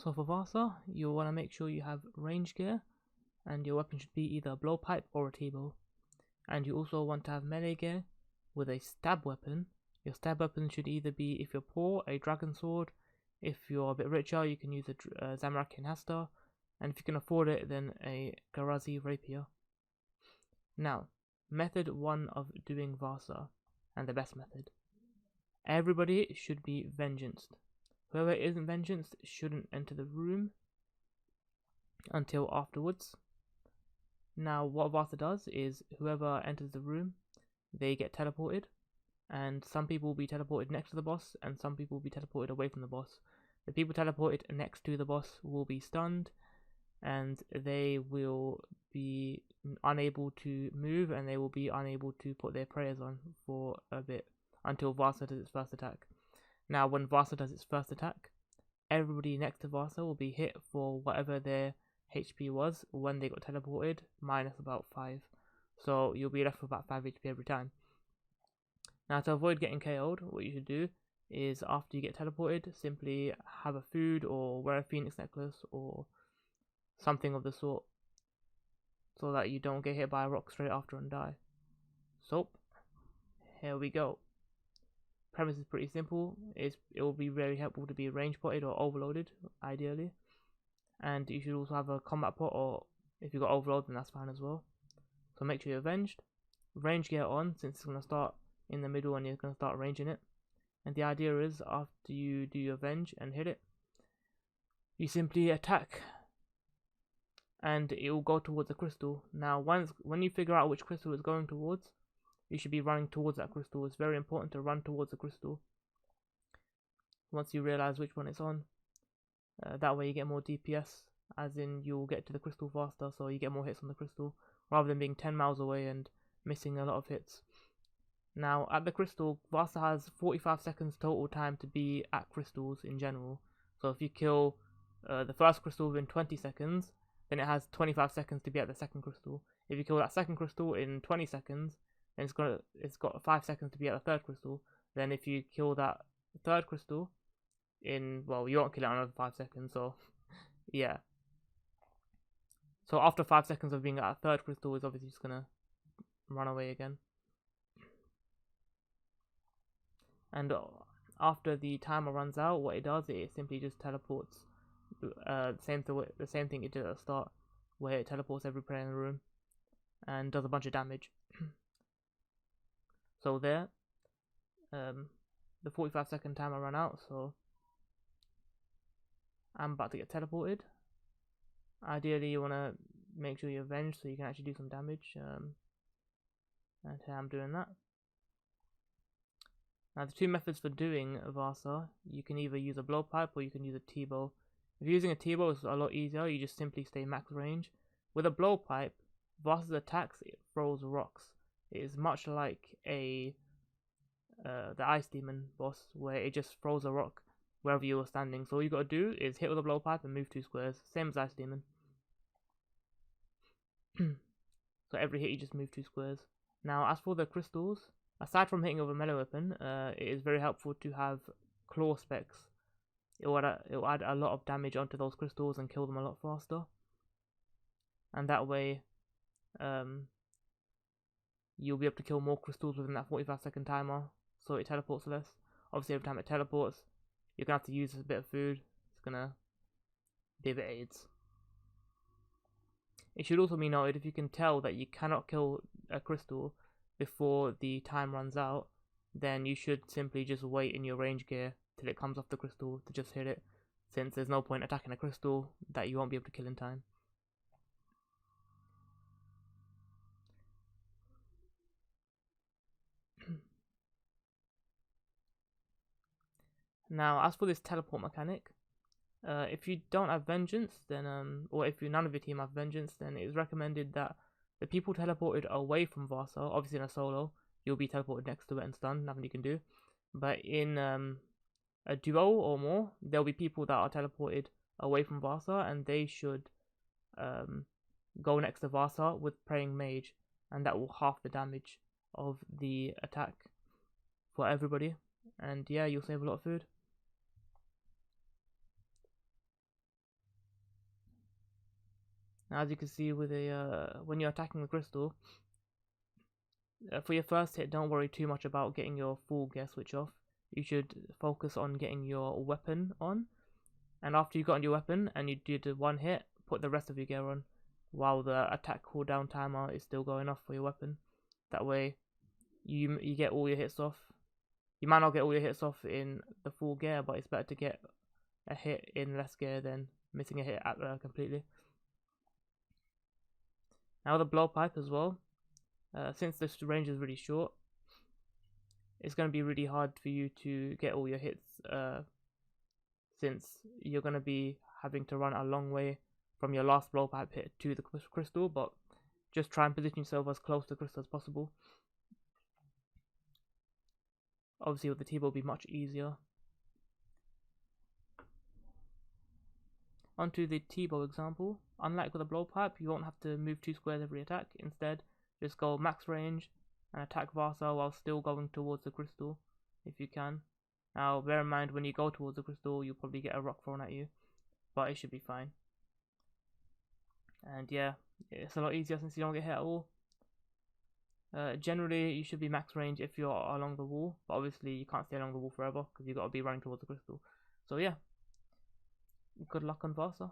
So for Vasa, you'll want to make sure you have range gear, and your weapon should be either a blowpipe or a T-bow. And you also want to have melee gear with a stab weapon. Your stab weapon should either be, if you're poor, a dragon sword. If you're a bit richer, you can use a Zamarakian Hasta, and if you can afford it, then a Garazi rapier. Now, method 1 of doing Vasa, and the best method. Everybody should be vengeanced. Whoever isn't vengeanced shouldn't enter the room until afterwards. Now, what Vasa does is whoever enters the room, they get teleported, and some people will be teleported next to the boss, and some people will be teleported away from the boss. The people teleported next to the boss will be stunned, and they will be unable to move, and they will be unable to put their prayers on for a bit until Vasa does its first attack. Now, when Vasa does its first attack, everybody next to Vasa will be hit for whatever their HP was when they got teleported, minus about 5. So you'll be left with about 5 HP every time. Now, to avoid getting KO'd, what you should do is after you get teleported, simply have a food or wear a phoenix necklace or something of the sort, so that you don't get hit by a rock straight after and die. So, here we go. Premise is pretty simple. It will be very helpful to be range potted or overloaded, ideally. And you should also have a combat pot, or if you got overload, then that's fine as well. So make sure you're avenged. Range gear on, since it's going to start in the middle and you're going to start ranging it. And the idea is, after you do your avenge and hit it, you simply attack, and it will go towards the crystal. Now, when you figure out which crystal it's going towards, you should be running towards that crystal. It's very important to run towards the crystal once you realize which one it's on. That way you get more DPS, as in you'll get to the crystal faster, so you get more hits on the crystal, rather than being 10 miles away and missing a lot of hits. Now, at the crystal, Vasa has 45 seconds total time to be at crystals in general. So if you kill the first crystal within 20 seconds, then it has 25 seconds to be at the second crystal. If you kill that second crystal in 20 seconds, then it's got 5 seconds to be at the third crystal. Then if you kill that third crystal in, well, you won't kill it in another 5 seconds, so yeah. So after 5 seconds of being at a third crystal, it's obviously just gonna run away again. And after the timer runs out, what it does, it simply just teleports. The same thing it did at the start, where it teleports every player in the room and does a bunch of damage. So there, the 45-second timer ran out, so I'm about to get teleported. Ideally, you want to make sure you're avenged so you can actually do some damage. And here I'm doing that. Now, the two methods for doing Vasa, you can either use a blowpipe or you can use a T-bow. If you're using a T-bow, it's a lot easier. You just simply stay max range. With a blowpipe, Vasa's attacks, it throws rocks. It is much like the Ice Demon boss, where it just throws a rock wherever you are standing. So all you got to do is hit with a blowpipe and move 2 squares, same as Ice Demon. So every hit you just move 2 squares. Now, as for the crystals, aside from hitting with a melee weapon, it is very helpful to have claw specs. It will add a lot of damage onto those crystals and kill them a lot faster. And that way, you'll be able to kill more crystals within that 45-second timer, so it teleports less. Obviously, every time it teleports, you're going to have to use a bit of food. It's going to be a bit AIDS. It should also be noted, if you can tell that you cannot kill a crystal before the time runs out, then you should simply just wait in your range gear till it comes off the crystal to just hit it, since there's no point attacking a crystal that you won't be able to kill in time. Now, as for this teleport mechanic, if you don't have vengeance, then or if none of your team have vengeance, then it is recommended that the people teleported away from Vasa, obviously in a solo, you'll be teleported next to it and stunned, nothing you can do. But in a duo or more, there'll be people that are teleported away from Vasa, and they should go next to Vasa with Praying Mage, and that will half the damage of the attack for everybody. And yeah, you'll save a lot of food. Now, as you can see with a when you're attacking the crystal, for your first hit, don't worry too much about getting your full gear switch off. You should focus on getting your weapon on, and after you got on your weapon and you did one hit, put the rest of your gear on while the attack cooldown timer is still going off for your weapon. That way you get all your hits off. You might not get all your hits off in the full gear, but it's better to get a hit in less gear than missing a hit completely. Now the blowpipe as well. Since this range is really short, it's going to be really hard for you to get all your hits, since you're going to be having to run a long way from your last blowpipe hit to the crystal, but just try and position yourself as close to the crystal as possible. Obviously with the T-bow will be much easier. Onto the T-bow example. Unlike with a blowpipe, you won't have to move 2 squares every attack. Instead, just go max range and attack Vasa while still going towards the crystal, if you can. Now, bear in mind, when you go towards the crystal, you'll probably get a rock thrown at you, but it should be fine. And yeah, it's a lot easier since you don't get hit at all. Generally, you should be max range if you're along the wall, but obviously you can't stay along the wall forever because you've got to be running towards the crystal. So yeah, good luck on Vasa.